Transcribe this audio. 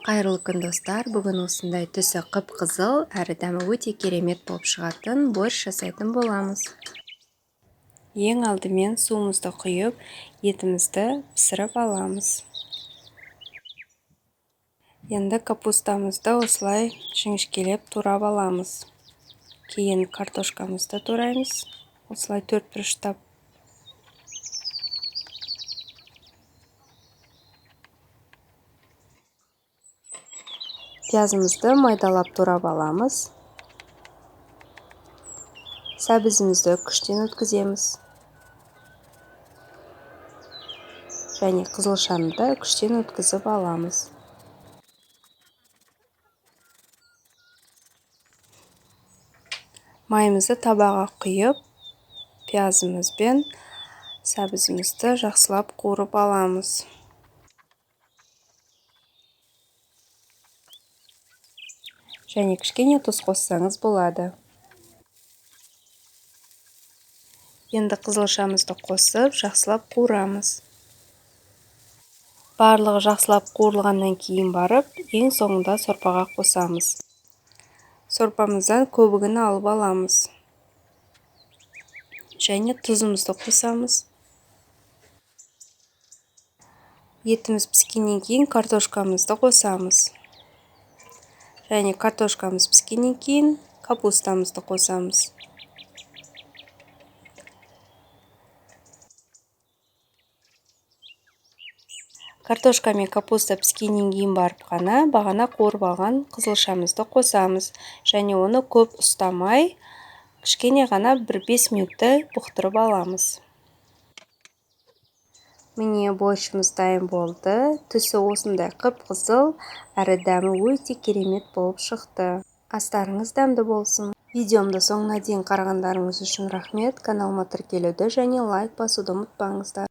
Қайырлы күн достар, бүгін осындай түсі қып-қызыл әрі дәмі өте керемет болып шығатын борщ жасайтын боламыз. Ең алдымен суымызды құйып, етімізді пісіріп аламыз. Енді капустамызды осылай жіңішкелеп турап аламыз. Кейін картошкамызды тураймыз, осылай төртбұрыштап. Пиязымызды майдалап турап аламыз. Сәбізімізді күштен өткіземіз. Және қызылшаны да күштен өткізіп аламыз. Майымызды табаға құйып, пиязымыз бен сәбізімізді жақсылап қуырып аламыз. Және кішкене тұз қоссаңыз болады. Енді қызылшамызды қосып, жақсылап қуырамыз. Барлығы жақсылап қуырылғаннан кейін барып, ең соңында сорпаға қосамыз. Сорпамыздан көбігін алып аламыз. Және тұзымызды қосамыз. Етіміз піскеннен кейін картошкамызды қосамыз. Және картошкамыз піскеннен кейін капустамызды қосамыз. Картошка мен капуста піскеннен кейін барып қана бағана қуырып алған қызылшамызды қосамыз. Және оны көп ұстамай, кішкене ғана 1-5 минуттай бұқтырып аламыз. Міне борщымыз дайын болды. Түсі осындай қып-қызыл, әрі дәмі өте керемет болып шықты. Астарыңыз дәмді болсын. Видеомды соңына дейін қарағандарыңыз үшін рахмет. Каналыма тіркелуді және лайк басуды ұмытпаңыздар.